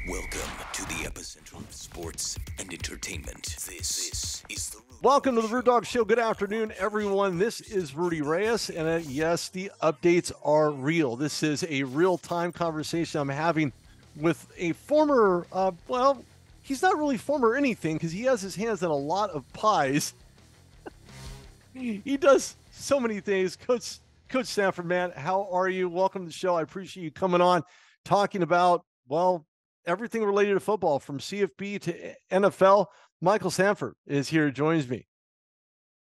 Welcome to the epicenter of sports and entertainment. This is the Welcome to the Rude Dog Show. Good afternoon, everyone. This is Rudy Reyes, and yes, the updates are real. This is a real-time conversation I'm having with a former, he's not really former anything because he has his hands in a lot of pies. He does so many things. Coach Sanford, man, how are you? Welcome to the show. I appreciate you coming on, talking about, everything related to football from CFP to NFL. Michael Sanford is here, joins me.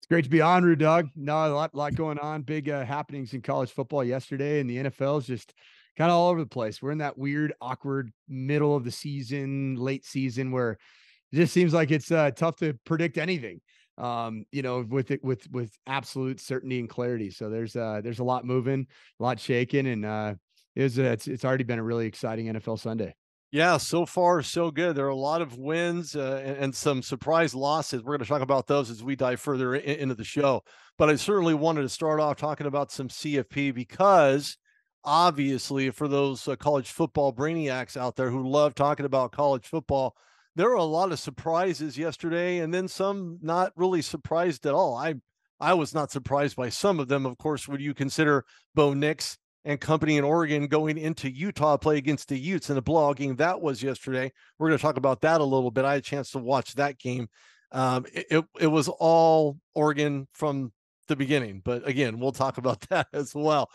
It's great to be on, Rude Dog. No, a lot going on. Big happenings in college football yesterday, and the NFL is just kind of all over the place. We're in that weird, awkward middle of the season, late season, where it just seems like it's tough to predict anything. With absolute certainty and clarity. So there's a lot moving, a lot shaking, and it's already been a really exciting NFL Sunday. Yeah, so far so good. There are a lot of wins and some surprise losses. We're going to talk about those as we dive further into the show. But I certainly wanted to start off talking about some CFP because obviously for those college football brainiacs out there who love talking about college football, there were a lot of surprises yesterday and then some not really surprised at all. I was not surprised by some of them. Of course, would you consider Bo Nix and company in Oregon going into Utah to play against the Utes in a blowout game? That was yesterday. We're going to talk about that a little bit. I had a chance to watch that game. It was all Oregon from the beginning, but again, we'll talk about that as well.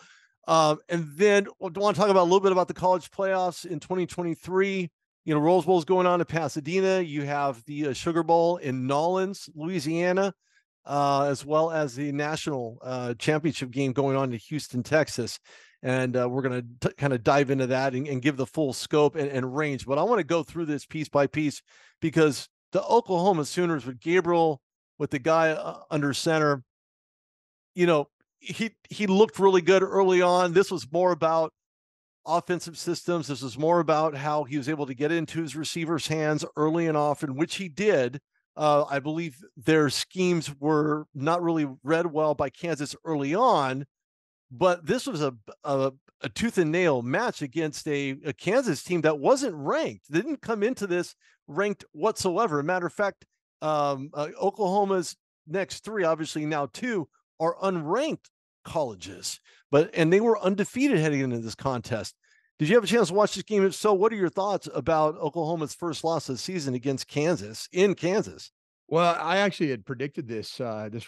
And then I want to talk about a little bit about the college playoffs in 2023. You know, Rose Bowl is going on in Pasadena. You have the Sugar Bowl in Nolens, Louisiana, as well as the national championship game going on in Houston, Texas. And we're going to kind of dive into that and give the full scope and range. But I want to go through this piece by piece because the Oklahoma Sooners with Gabriel, with the guy under center, you know, he looked really good early on. This was more about offensive systems. This was more about how he was able to get into his receivers' hands early and often, which he did. I believe their schemes were not really read well by Kansas early on. But this was a tooth and nail match against a Kansas team that wasn't ranked. They didn't come into this ranked whatsoever. Matter of fact, Oklahoma's next three, obviously now two, are unranked colleges, and they were undefeated heading into this contest. Did you have a chance to watch this game? If so, what are your thoughts about Oklahoma's first loss of the season against Kansas in Kansas? Well, I actually had predicted this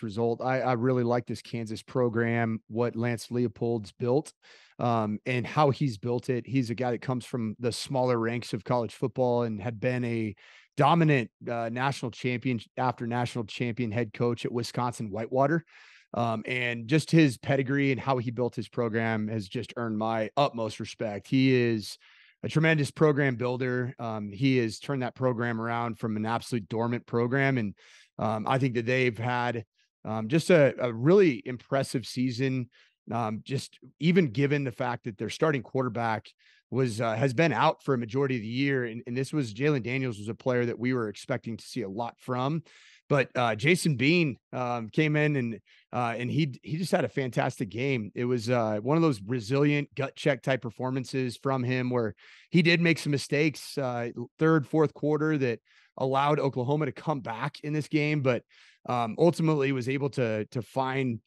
result. I really like this Kansas program, what Lance Leopold's built, and how he's built it. He's a guy that comes from the smaller ranks of college football and had been a dominant national champion after national champion head coach at Wisconsin Whitewater. And just his pedigree and how he built his program has just earned my utmost respect. He is a tremendous program builder. He has turned that program around from an absolute dormant program. And I think that they've had just a really impressive season. Just even given the fact that their starting quarterback has been out for a majority of the year. And this was Jalen Daniels was a player that we were expecting to see a lot from. But Jason Bean came in and he just had a fantastic game. It was one of those resilient gut check type performances from him where he did make some mistakes third, fourth quarter that allowed Oklahoma to come back in this game, but ultimately was able to find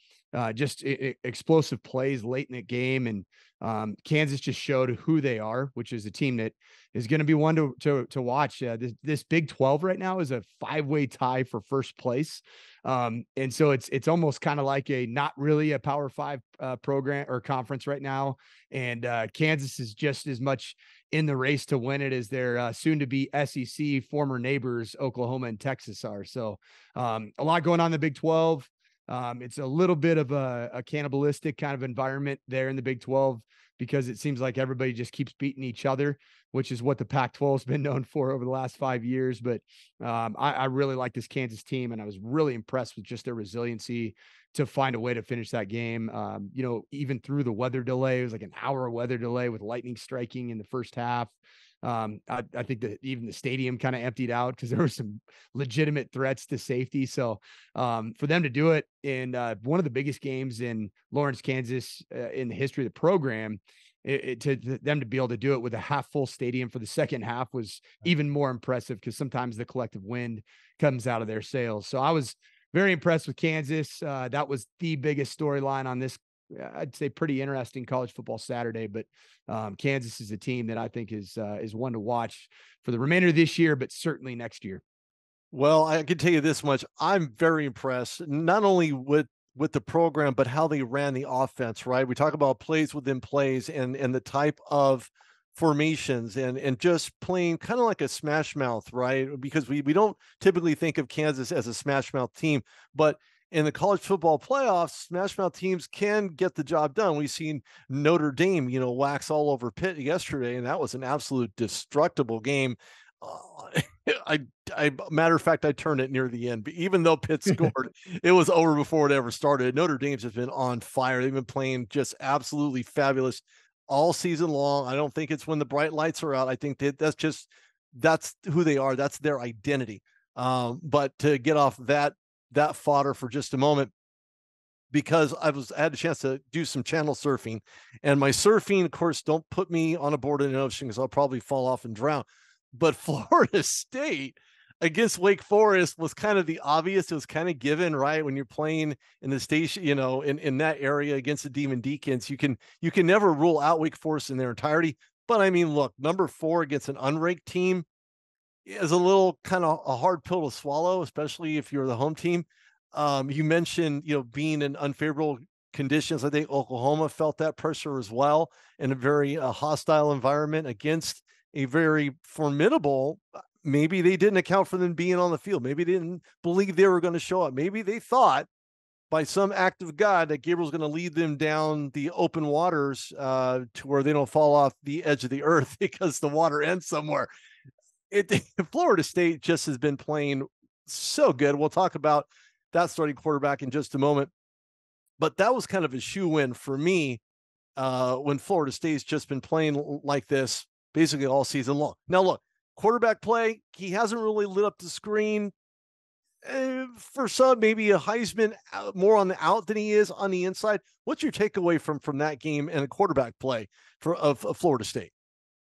just explosive plays late in the game. And Kansas just showed who they are, which is a team that is going to be one to watch. This Big 12 right now is a 5-way tie for first place. And so it's almost kind of like not really a Power 5 program or conference right now. And Kansas is just as much in the race to win it as their soon to be SEC former neighbors, Oklahoma and Texas are. So a lot going on in the Big 12. It's a little bit of a cannibalistic kind of environment there in the Big 12 because it seems like everybody just keeps beating each other, which is what the Pac-12 has been known for over the last 5 years. But I really like this Kansas team, and I was really impressed with just their resiliency to find a way to finish that game. Even through the weather delay, it was like an hour weather delay with lightning striking in the first half. I think that even the stadium kind of emptied out because there were some legitimate threats to safety. So for them to do it in one of the biggest games in Lawrence, Kansas in the history of the program, to them to be able to do it with a half full stadium for the second half was even more impressive, because sometimes the collective wind comes out of their sails. So I was very impressed with Kansas. That was the biggest storyline on this, I'd say, pretty interesting college football Saturday. But Kansas is a team that I think is one to watch for the remainder of this year, but certainly next year. Well, I can tell you this much. I'm very impressed, not only with the program, but how they ran the offense, right? We talk about plays within plays and the type of formations and just playing kind of like a smash mouth, right? Because we don't typically think of Kansas as a smash mouth team, but in the college football playoffs, smash mouth teams can get the job done. We've seen Notre Dame, wax all over Pitt yesterday, and that was an absolute destructible game. I matter of fact, I turned it near the end, but even though Pitt scored, it was over before it ever started. Notre Dame's just been on fire. They've been playing just absolutely fabulous all season long. I don't think it's when the bright lights are out. I think that's who they are. That's their identity. But to get off that fodder for just a moment, because I had a chance to do some channel surfing, and my surfing, of course, don't put me on a board in an ocean because I'll probably fall off and drown. But Florida State against Wake Forest was kind of the obvious. It was kind of given, right? When you're playing in the station, in that area against the Demon Deacons, you can never rule out Wake Forest in their entirety. But I mean, look, number 4 against an unranked team is a little kind of a hard pill to swallow, especially if you're the home team. You mentioned, being in unfavorable conditions. I think Oklahoma felt that pressure as well, in a very hostile environment against a very formidable. Maybe they didn't account for them being on the field. Maybe they didn't believe they were going to show up. Maybe they thought by some act of God that Gabriel's going to lead them down the open waters to where they don't fall off the edge of the earth because the water ends somewhere. Florida State just has been playing so good. We'll talk about that starting quarterback in just a moment. But that was kind of a shoe-in for me when Florida State's just been playing like this basically all season long. Now, look, quarterback play, he hasn't really lit up the screen. For some, maybe a Heisman more on the out than he is on the inside. What's your takeaway from that game and the quarterback play of Florida State?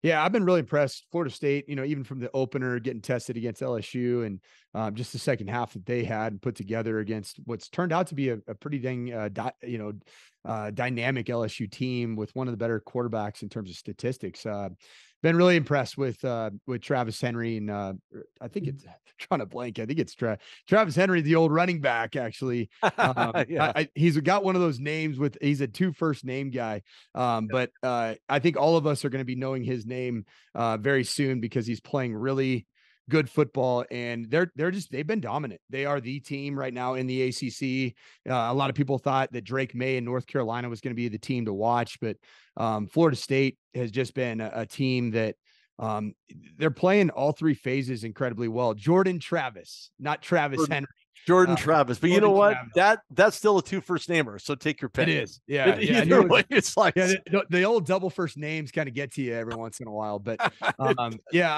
Yeah, I've been really impressed. Florida State, even from the opener, getting tested against LSU, and just the second half that they had put together against what's turned out to be a pretty dang, dynamic LSU team with one of the better quarterbacks in terms of statistics. Been really impressed with Travis Henry, and I think it's trying to blank. I think it's Travis Henry, the old running back. Actually, yeah. He's got one of those names he's a 2 first name guy, but I think all of us are going to be knowing his name very soon, because he's playing really good football, and they've been dominant. They are the team right now in the ACC. A lot of people thought that Drake May in North Carolina was going to be the team to watch, but Florida State has just been a team that they're playing all 3 phases incredibly well. Jordan Travis, not Travis Henry. Jordan Travis, but Jordan, you know what? Travis. That's still a 2 first namer. So take your pick. It is, yeah. It's like the old double first names kind of get to you every once in a while. But yeah,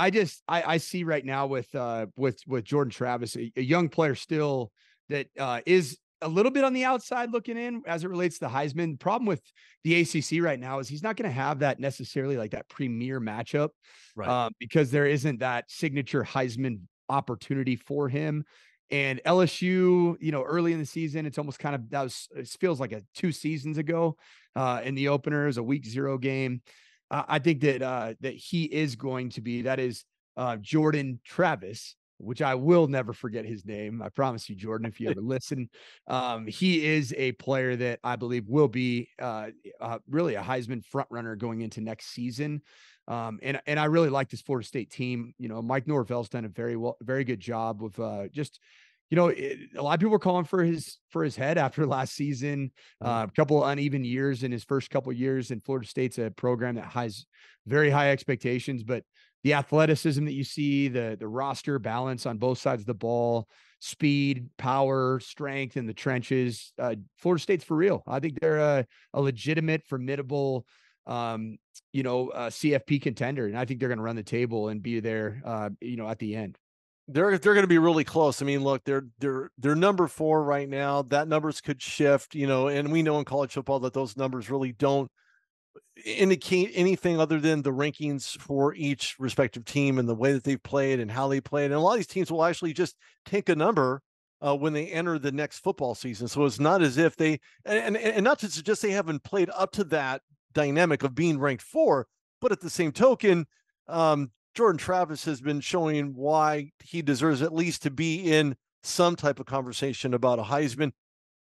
I see right now with Jordan Travis, a young player still that is a little bit on the outside looking in as it relates to Heisman. The problem with the ACC right now is he's not going to have that necessarily like that premier matchup, right? Because there isn't that signature Heisman opportunity for him. And LSU, early in the season, it's almost kind of, it feels like 2 seasons ago in the opener, is a week 0 game. I think that he is going to be, that is Jordan Travis, which I will never forget his name. I promise you, Jordan, if you ever listen. He is a player that I believe will be really a Heisman front runner going into next season. And I really like this Florida State team. Mike Norvell's done a very good job with just, a lot of people were calling for his head after last season. A couple of uneven years in his first couple of years, and Florida State's a program that has very high expectations, but the athleticism that you see, the roster balance on both sides of the ball, speed, power, strength in the trenches, Florida State's for real. I think they're a legitimate, formidable, CFP contender, and I think they're going to run the table and be there, at the end. They're going to be really close. I mean, look, they're number 4 right now. That numbers could shift, and we know in college football that those numbers really don't indicate anything other than the rankings for each respective team and the way that they've played and how they played. And a lot of these teams will actually just take a number when they enter the next football season. So it's not as if they, and not to suggest they haven't played up to that dynamic of being ranked 4, but at the same token, Jordan Travis has been showing why he deserves at least to be in some type of conversation about a Heisman.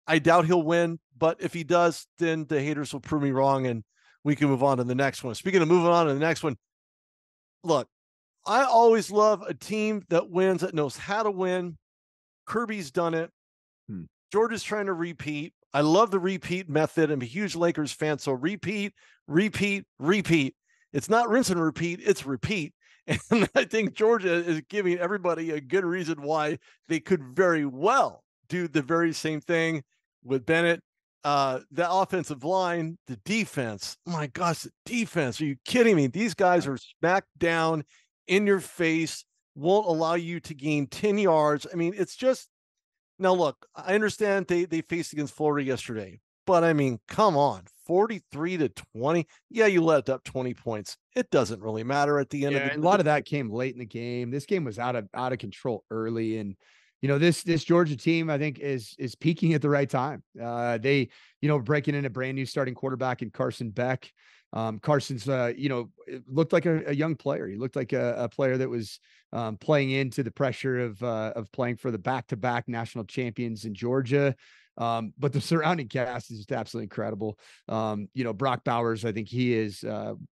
I doubt he'll win, but if he does, then the haters will prove me wrong and we can move on to the next one. Speaking of moving on to the next one, look, I always love a team that wins, that knows how to win. Kirby's done it. Georgia's trying to repeat. I love the repeat method. I'm a huge Lakers fan. So repeat, repeat, repeat. It's not rinse and repeat, it's repeat. And I think Georgia is giving everybody a good reason why they could very well do the very same thing with Bennett. The offensive line, the defense, my gosh, the defense. Are you kidding me? These guys are smacked down in your face, won't allow you to gain 10 yards. I mean, it's just, now look, I understand they faced against Florida yesterday, but I mean, come on, 43-20. Yeah, you let up 20 points. It doesn't really matter at the end of the day. A lot of that came late in the game. This game was out of control early, and this Georgia team, I think, is peaking at the right time. They, breaking in a brand new starting quarterback in Carson Beck. Carson's, looked like a young player. He looked like a player that was playing into the pressure of playing for the back-to-back national champions in Georgia. But the surrounding cast is just absolutely incredible. Brock Bowers, I think he is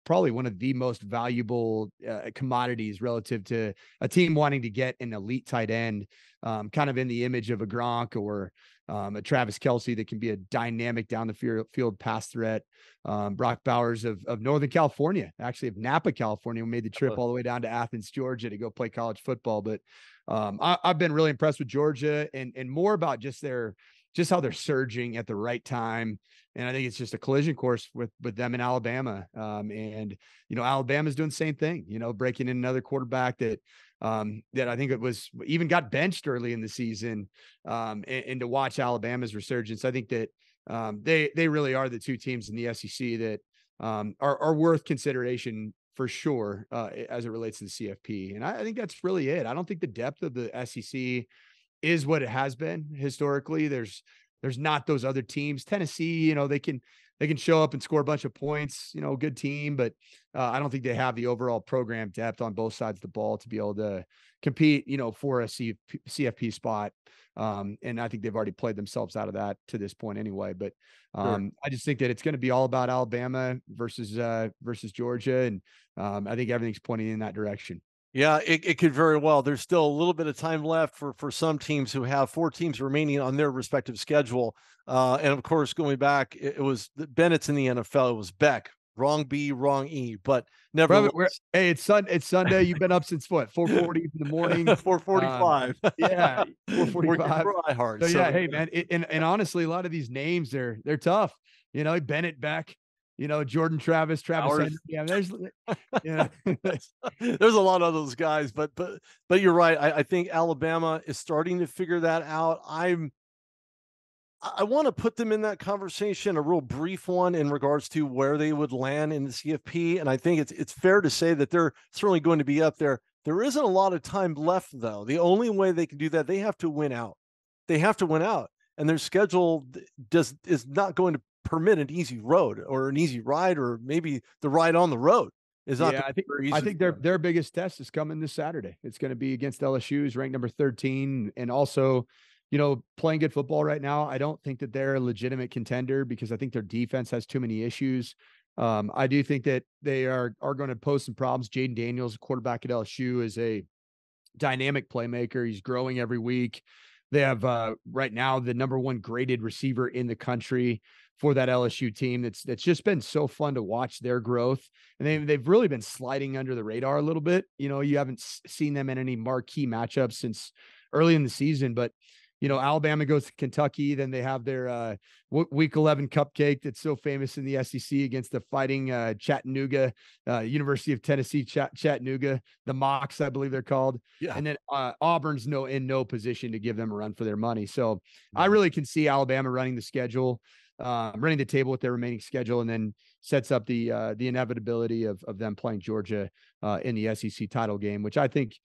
probably one of the most valuable commodities relative to a team wanting to get an elite tight end, kind of in the image of a Gronk or a Travis Kelce that can be a dynamic down the field pass threat. Brock Bowers of Northern California, actually of Napa, California, who made the trip all the way down to Athens, Georgia to go play college football. But I've been really impressed with Georgia and more about just how they're surging at the right time. And I think it's just a collision course with them in Alabama. And Alabama's doing the same thing, breaking in another quarterback that I think it was even got benched early in the season. And to watch Alabama's resurgence, I think that they really are the two teams in the SEC that are worth consideration for sure as it relates to the CFP. And I think that's really it. I don't think the depth of the SEC is what it has been historically. There's not those other teams. Tennessee, they can show up and score a bunch of points, good team, but I don't think they have the overall program depth on both sides of the ball to be able to compete, for a CFP spot. And I think they've already played themselves out of that to this point anyway. But I just think that it's going to be all about Alabama versus Georgia. And I think everything's pointing in that direction. Yeah, it could very well. There's still a little bit of time left for some teams who have 4 teams remaining on their respective schedule. And of course, going back, it was Bennett's in the NFL. It was Beck. Wrong B, wrong E, but never. Hey, it's Sunday. You've been up since what? 4:40 in the morning. 4:45. Yeah, 4:45. So yeah, hey man, and honestly, a lot of these names they're tough. Bennett, Beck. Jordan Travis Henry. Yeah, there's there's a lot of those guys, but you're right. I think Alabama is starting to figure that out. I want to put them in that conversation, a real brief one in regards to where they would land in the CFP. And I think it's fair to say that they're certainly going to be up there. There isn't a lot of time left, though. The only way they can do that, they have to win out. They have to win out. And their schedule is not going to permit an easy road or an easy ride, or maybe the ride on the road is not. Yeah, I think their biggest test is coming this Saturday. It's going to be against LSU, who's ranked number 13, and also, playing good football right now. I don't think that they're a legitimate contender because I think their defense has too many issues. I do think that they are going to pose some problems. Jaden Daniels, quarterback at LSU, is a dynamic playmaker. He's growing every week. They have right now the number 1 graded receiver in the country for that LSU team. That's just been so fun to watch their growth. And they've really been sliding under the radar a little bit. You haven't seen them in any marquee matchups since early in the season, but Alabama goes to Kentucky. Then they have their week 11 cupcake that's so famous in the SEC against the fighting Chattanooga, University of Tennessee, Chattanooga, the Mocs, I believe they're called. Yeah. And then Auburn's in no position to give them a run for their money. So I really can see Alabama running the schedule, running the table with their remaining schedule. And then, sets up the inevitability of them playing Georgia in the SEC title game, which I think,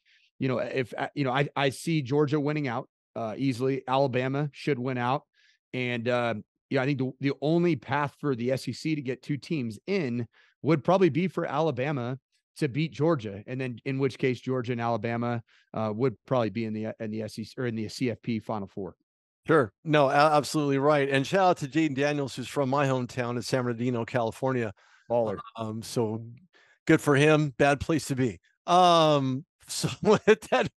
if I see Georgia winning out easily. Alabama should win out, and I think the only path for the SEC to get two teams in would probably be for Alabama to beat Georgia, and then in which case Georgia and Alabama would probably be in the SEC or in the CFP Final Four. Sure. No, absolutely right. And shout out to Jaden Daniels, who's from my hometown in San Bernardino, California. Baller. So good for him. Bad place to be. So with that,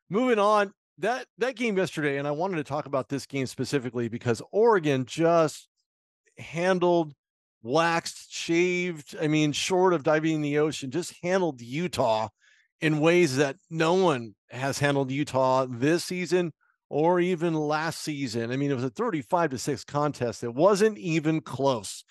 moving on, that game yesterday, and I wanted to talk about this game specifically because Oregon just handled, waxed, shaved, I mean, short of diving in the ocean, just handled Utah in ways that no one has handled Utah this season or even last season. I mean, it was a 35-6 contest. It wasn't even close.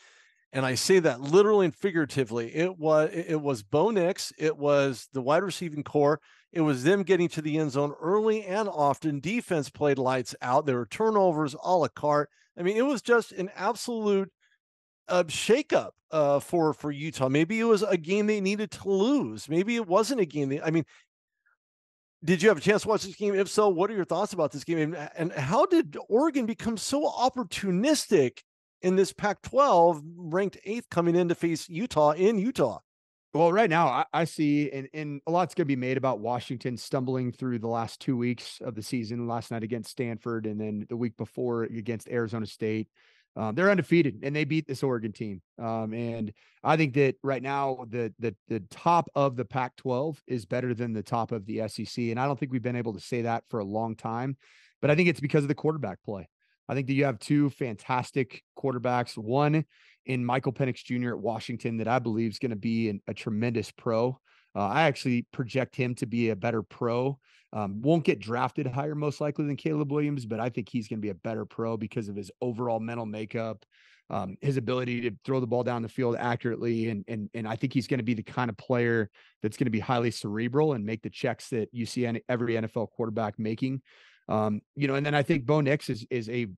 And I say that literally and figuratively. It was Bo Nix. It was the wide receiving core. It was them getting to the end zone early and often. Defense played lights out. There were turnovers a la carte. I mean, it was just an absolute shakeup for Utah. Maybe it was a game they needed to lose. Maybe it wasn't a game. Did you have a chance to watch this game? If so, what are your thoughts about this game? And how did Oregon become so opportunistic in this Pac-12, ranked 8th, coming in to face Utah in Utah? Well, right now I see, and a lot's going to be made about Washington stumbling through the last 2 weeks of the season. Last night against Stanford, and then the week before against Arizona State. They're undefeated, and they beat this Oregon team. And I think that right now the top of the Pac-12 is better than the top of the SEC, and I don't think we've been able to say that for a long time. But I think it's because of the quarterback play. I think that you have two fantastic quarterbacks. One in Michael Penix Jr. at Washington that I believe is going to be a tremendous pro. I actually project him to be a better pro. Won't get drafted higher most likely than Caleb Williams, but I think he's going to be a better pro because of his overall mental makeup, his ability to throw the ball down the field accurately. And I think he's going to be the kind of player that's going to be highly cerebral and make the checks that you see every NFL quarterback making. And then I think Bo Nix is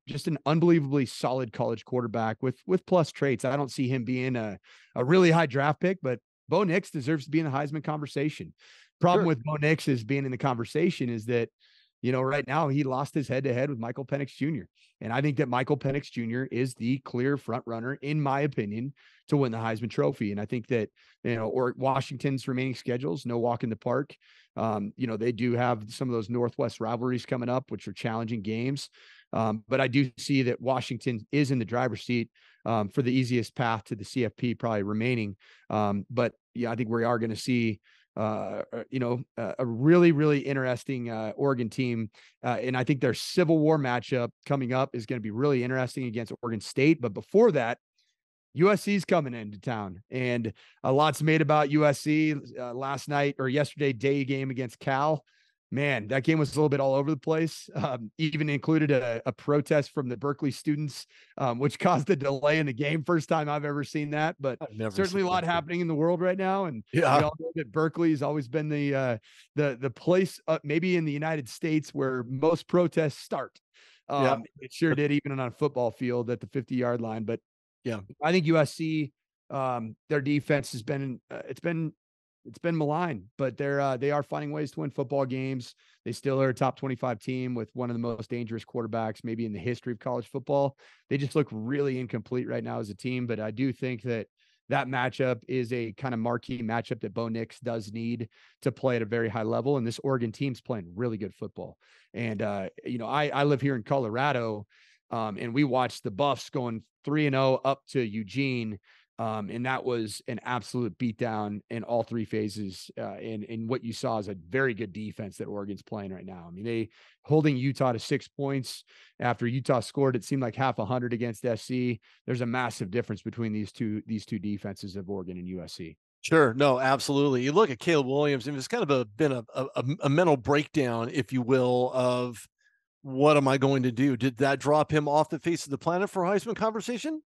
just an unbelievably solid college quarterback with plus traits. I don't see him being a really high draft pick, but Bo Nix deserves to be in the Heisman conversation. Problem with Bo Nix is being in the conversation is that, right now he lost his head-to-head with Michael Penix Jr. And I think that Michael Penix Jr. is the clear front runner, in my opinion, to win the Heisman Trophy. And I think that, or Washington's remaining schedules, no walk in the park. They do have some of those Northwest rivalries coming up, which are challenging games. But I do see that Washington is in the driver's seat for the easiest path to the CFP probably remaining. But yeah, I think we are going to see a really, really interesting Oregon team. And I think their Civil War matchup coming up is going to be really interesting against Oregon State. But before that, USC's coming into town, and a lot's made about USC last night or yesterday day game against Cal. Man, that game was a little bit all over the place. Even included a protest from the Berkeley students, which caused a delay in the game. First time I've ever seen that, but certainly a lot happening in the world right now. And we all know that Berkeley has always been the place, maybe in the United States, where most protests start. It sure did, even on a football field at the 50-yard line. But yeah, I think USC, their defense has been it's been maligned, but they are finding ways to win football games. They still are a top 25 team with one of the most dangerous quarterbacks maybe in the history of college football. They just look really incomplete right now as a team, but I do think that matchup is a kind of marquee matchup that Bo Nix does need to play at a very high level. And this Oregon team's playing really good football. And, I live here in Colorado, and we watched the Buffs going 3-0 up to Eugene. And that was an absolute beatdown in all three phases. And what you saw is a very good defense that Oregon's playing right now. I mean, they holding Utah to 6 points after Utah scored, it seemed like half 100 against SC. There's a massive difference between these two defenses of Oregon and USC. Sure. No, absolutely. You look at Caleb Williams, and it's kind of been a mental breakdown, if you will, of what am I going to do? Did that drop him off the face of the planet for Heisman conversation?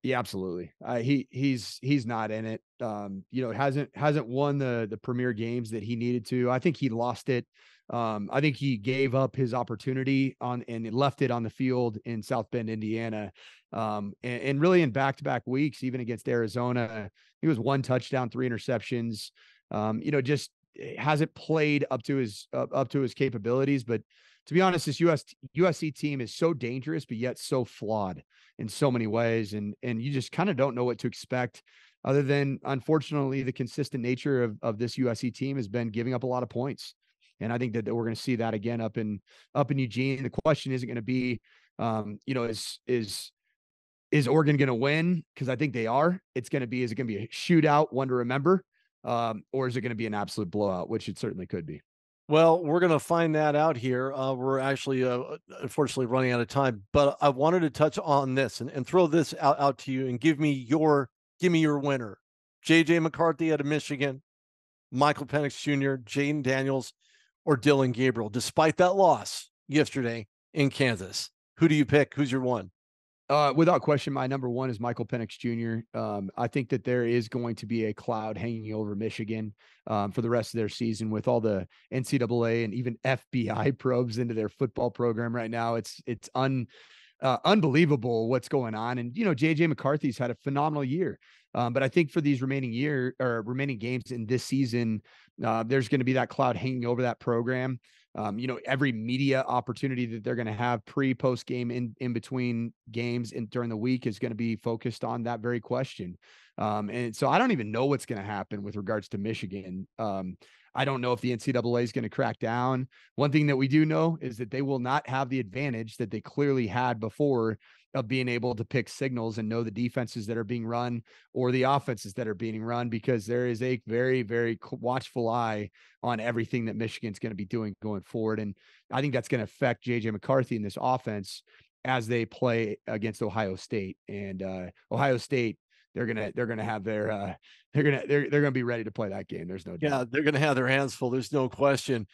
Yeah, absolutely. He's not in it. Hasn't won the premier games that he needed to. I think he lost it. I think he gave up his opportunity and left it on the field in South Bend, Indiana. And really in back-to-back weeks, even against Arizona, he was 1 touchdown, 3 interceptions. Just hasn't played up to his capabilities. But to be honest, this USC team is so dangerous, but yet so flawed in so many ways, and you just kind of don't know what to expect. Other than, unfortunately, the consistent nature of this USC team has been giving up a lot of points, and I think that we're going to see that again up in Eugene. The question isn't going to be, is Oregon going to win? Because I think they are. Is it going to be a shootout, one to remember, or is it going to be an absolute blowout, which it certainly could be? Well, we're going to find that out here. We're actually, unfortunately, running out of time, but I wanted to touch on this and throw this out to you and give me your winner. JJ McCarthy out of Michigan, Michael Penix Jr., Jaden Daniels, or Dylan Gabriel. Despite that loss yesterday in Kansas, who do you pick? Who's your one? Without question, my number one is Michael Penix Jr. I think that there is going to be a cloud hanging over Michigan for the rest of their season with all the NCAA and even FBI probes into their football program right now. It's unbelievable what's going on. And, JJ McCarthy's had a phenomenal year. But I think for these remaining games in this season, there's going to be that cloud hanging over that program. Every media opportunity that they're going to have post game in between games and during the week is going to be focused on that very question. And so I don't even know what's going to happen with regards to Michigan. I don't know if the NCAA is going to crack down. One thing that we do know is that they will not have the advantage that they clearly had before of being able to pick signals and know the defenses that are being run or the offenses that are being run, because there is a very, very watchful eye on everything that Michigan's going to be doing going forward. And I think that's going to affect JJ McCarthy in this offense as they play against Ohio State. And Ohio State, they're gonna have their they're gonna be ready to play that game. There's no doubt. Yeah, they're gonna have their hands full. There's no question.